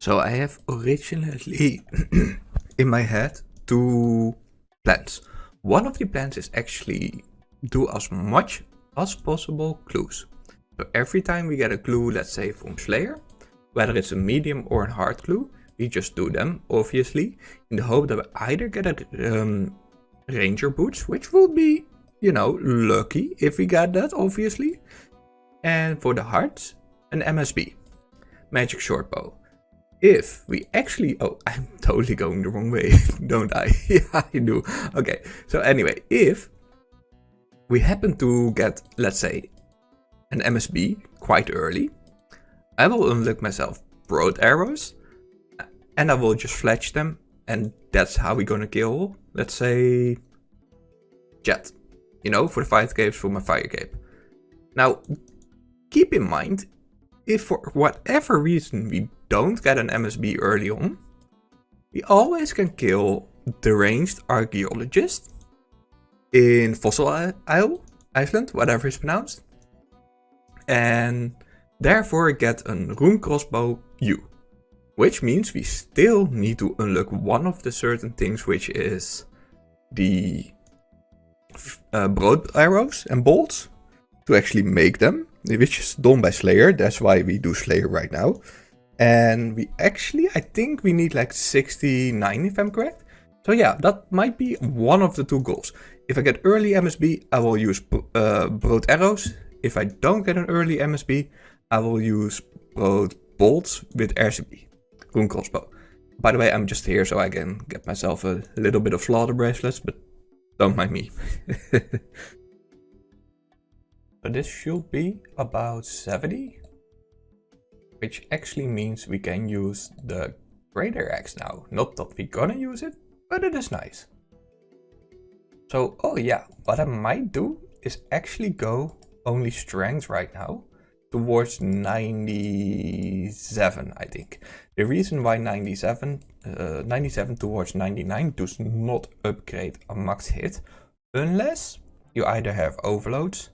So I have originally in my head 2 plans. One of the plans is actually do as much as possible clues. So every time we get a clue, let's say from Slayer, whether it's a medium or a hard clue, we just do them, obviously, in the hope that we either get a ranger boots, which will be, you know, lucky if we get that, obviously. And for the hearts, an MSB, magic short bow. If we actually, oh, I'm totally going the wrong way, don't I? Yeah, I do. Okay, so anyway, if we happen to get, let's say, an MSB quite early, I will unlock myself broad arrows, and I will just fletch them, and that's how we're gonna kill, let's say, Jet. You know, for the 5 capes for my fire cape. Now, keep in mind, if for whatever reason we don't get an MSB early on, we always can kill the ranged archaeologist in Fossil Island, whatever it's pronounced, and therefore get a rune crossbow U, which means we still need to unlock one of the certain things, which is the broad arrows and bolts to actually make them, which is done by Slayer. That's why we do Slayer right now. And we actually, I think we need like 69 if I'm correct. So yeah, that might be one of the 2 goals. If I get early MSB, I will use broad arrows. If I don't get an early MSB, I will use broad bolts with RCB, rune crossbow. By the way, I'm just here so I can get myself a little bit of slaughter bracelets, but don't mind me. So this should be about 70. Which actually means we can use the greater axe now. Not that we're gonna use it, but it is nice. So, oh yeah, what I might do is actually go only strength right now towards 97, I think. The reason why 97 towards 99 does not upgrade a max hit, unless you either have overloads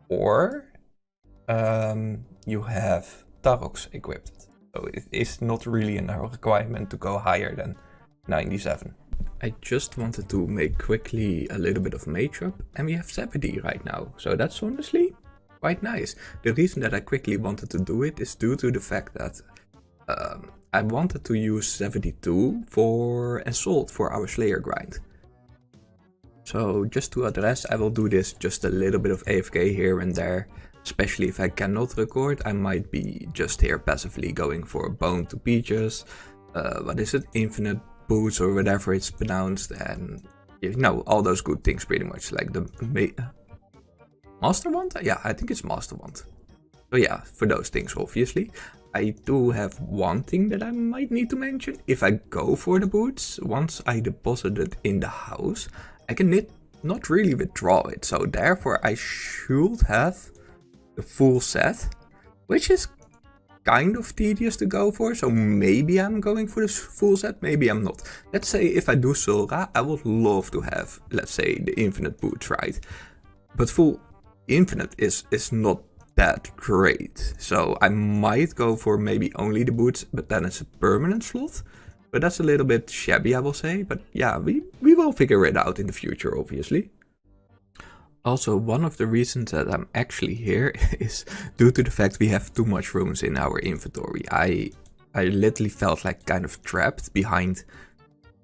or you have Taroks equipped. So it is not really a requirement to go higher than 97. I just wanted to make quickly a little bit of mage up, and we have 70 right now. So that's honestly quite nice. The reason that I quickly wanted to do it is due to the fact that I wanted to use 72 for Assault for our Slayer grind. So just to address, I will do this just a little bit of AFK here and there. Especially if I cannot record, I might be just here passively going for a bone to Peaches, what is it, infinite boots or whatever it's pronounced, and you know, all those good things pretty much, like the Master Wand? Yeah, I think it's Master Wand. So yeah, for those things obviously. I do have one thing that I might need to mention. If I go for the boots, once I deposit it in the house, I can not really withdraw it, so therefore I should have the full set, which is kind of tedious to go for, so maybe I'm going for this full set, maybe I'm not. Let's say if I do Solra, I would love to have, let's say, the infinite boots, right? But full infinite is not that great, so I might go for maybe only the boots, but then it's a permanent slot. But that's a little bit shabby, I will say, but yeah, we will figure it out in the future, obviously. Also, one of the reasons that I'm actually here is due to the fact we have too much runes in our inventory. I literally felt like kind of trapped behind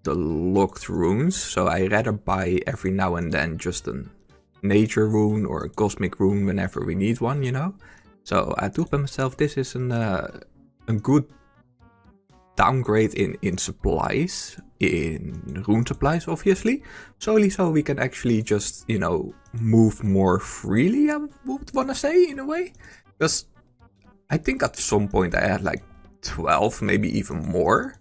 the locked runes, so I rather buy every now and then just a nature rune or a cosmic rune whenever we need one, you know. So I told myself this is a good downgrade in supplies, in rune supplies obviously, solely so we can actually just, you know, move more freely, I would want to say, in a way. Because I think at some point I had like 12, maybe even more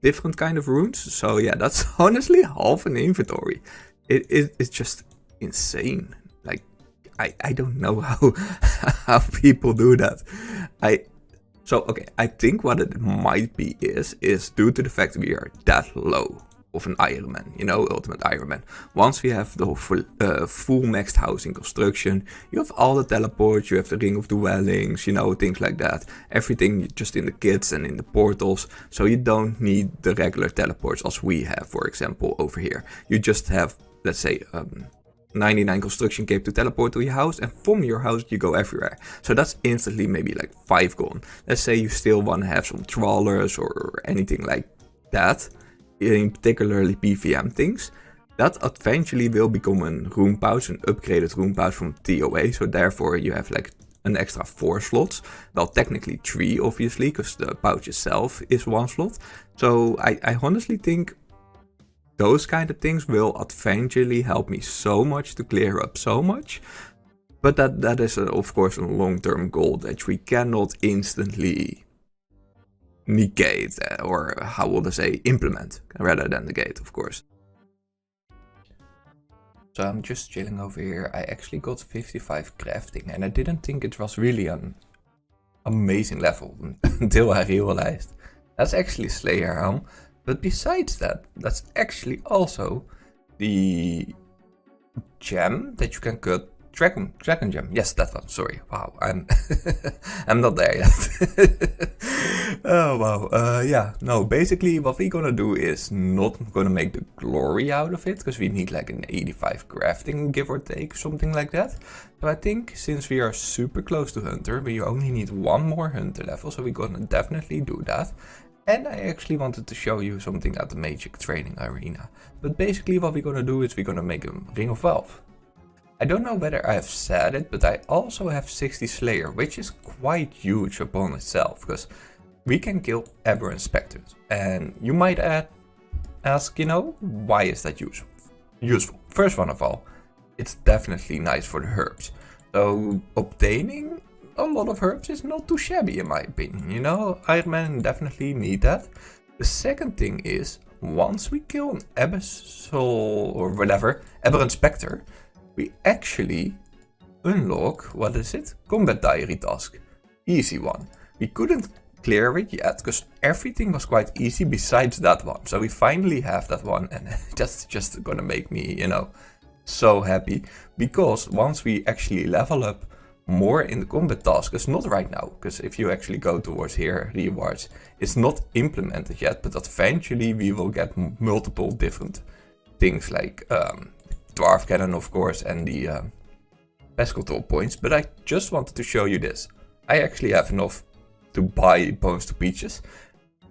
different kind of runes, so yeah, that's honestly half an inventory. It's just insane. Like, I don't know how people do that. So okay, I think what it might be is due to the fact we are that low of an Iron Man, you know, Ultimate Iron Man. Once we have the full maxed housing construction, you have all the teleports, you have the Ring of Dwellings, you know, things like that. Everything just in the kits and in the portals, so you don't need the regular teleports as we have, for example, over here. You just have, let's say, 99 construction cape to teleport to your house, and from your house you go everywhere. So that's instantly maybe like 5 gone. Let's say you still want to have some trawlers or anything like that, in particularly PVM things. That eventually will become a room pouch, an upgraded room pouch from TOA. So therefore you have like an extra 4 slots. Well, technically 3 obviously, because the pouch itself is 1 slot. So I honestly think those kind of things will eventually help me so much to clear up so much. But that is of course a long-term goal that we cannot instantly negate, or how would I say, implement, rather than negate, of course. So I'm just chilling over here. I actually got 55 crafting, and I didn't think it was really an amazing level until I realized that's actually Slayer Helm. But besides that, that's actually also the gem that you can cut. Dragon gem. Yes, that one. Sorry. Wow, I'm I'm not there yet. Oh wow. Yeah. No. Basically, what we're gonna do is not gonna make the glory out of it, because we need like an 85 crafting, give or take, something like that. So I think since we are super close to Hunter, we only need 1 more Hunter level, so we're gonna definitely do that. And I actually wanted to show you something at the Magic Training Arena. But basically what we're gonna do is we're gonna make a Ring of Wealth. I don't know whether I have said it, but I also have 60 Slayer, which is quite huge upon itself, because we can kill Aberrant Spectres. And you might ask, you know, why is that useful? First one of all, it's definitely nice for the herbs. So obtaining a lot of herbs is not too shabby in my opinion, you know, Iron Man definitely need that. The second thing is, once we kill an Abyssal or whatever, Aberrant Spectre, we actually unlock, what is it? Combat Diary task. Easy one. We couldn't clear it yet, because everything was quite easy besides that one. So we finally have that one, and that's just gonna make me, you know, so happy. Because once we actually level up more in the combat tasks, not right now, because if you actually go towards here, rewards, it's not implemented yet, but eventually we will get multiple different things like Dwarf Cannon, of course, and the pest control points. But I just wanted to show you this. I actually have enough to buy Bones to Peaches.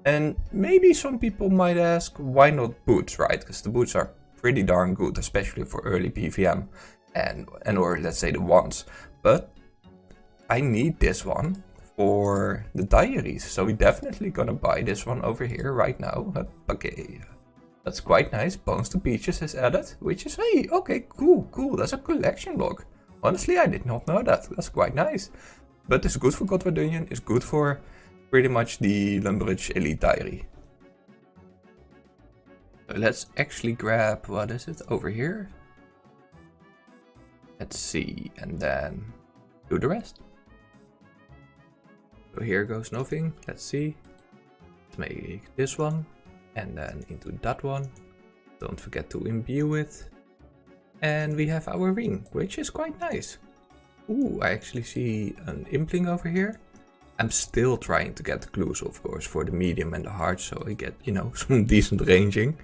And maybe some people might ask, why not boots, right? Because the boots are pretty darn good, especially for early PVM and or let's say the ones. But I need this one for the diaries, so we're definitely gonna buy this one over here right now. Okay, that's quite nice. Bones to Peaches is added, which is, hey, okay, cool. That's a collection log. Honestly, I did not know that. That's quite nice. But it's good for Godward Dungeon, it's good for pretty much the Lumbridge Elite Diary. So let's actually grab, what is it, over here? Let's see, and then do the rest. So here goes nothing, let's see. Let's make this one, and then into that one. Don't forget to imbue it. And we have our ring, which is quite nice. Ooh, I actually see an Impling over here. I'm still trying to get the clues, of course, for the medium and the hard, so I get, you know, some decent ranging.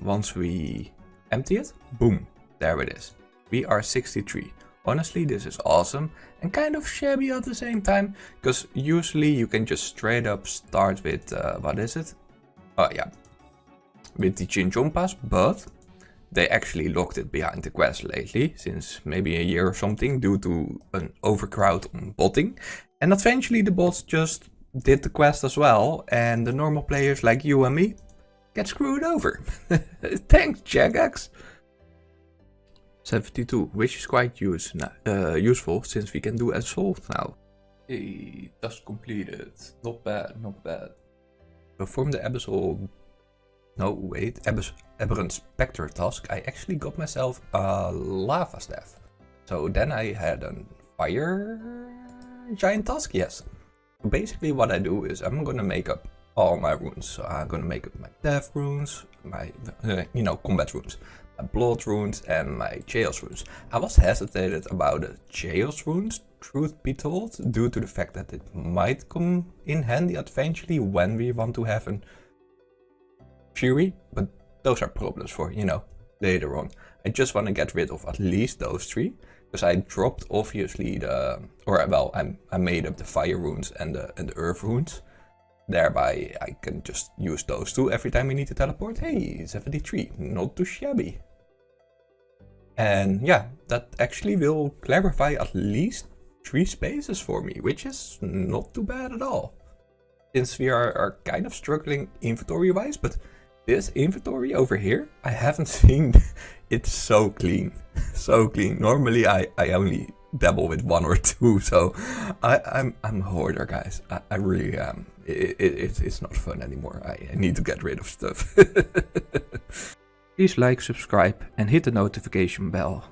Once we empty it, boom, there it is. We are 63. Honestly, this is awesome and kind of shabby at the same time, because usually you can just straight up start with, what is it? Oh yeah, with the Chinchompas, but they actually locked it behind the quest lately, since maybe a year or something, due to an overcrowd on botting. And eventually the bots just did the quest as well, and the normal players like you and me get screwed over. Thanks, Jagex. 72, which is quite useful, since we can do Assault now. Hey, task completed. Not bad, not bad. Perform the Abyssal... No, wait, Aberrant Spectre task. I actually got myself a Lava Staff. So then I had a Fire Giant task, yes. Basically what I do is I'm gonna make up all my runes. So I'm gonna make up my death runes, my combat runes, my blood runes, and my chaos runes. I was hesitated about the chaos runes, truth be told, due to the fact that it might come in handy eventually when we want to have a fury, but those are problems for, later on. I just want to get rid of at least those 3, because I dropped obviously I made up the fire runes and the earth runes. Thereby I can just use those 2 every time we need to teleport. Hey, 73, not too shabby. And yeah, that actually will clarify at least 3 spaces for me, which is not too bad at all. Since we are kind of struggling inventory wise, but this inventory over here, I haven't seen it so clean. So clean. Normally I only dabble with 1 or 2, so I'm a hoarder, guys. I really am. It's not fun anymore. I need to get rid of stuff. Please like, subscribe and hit the notification bell.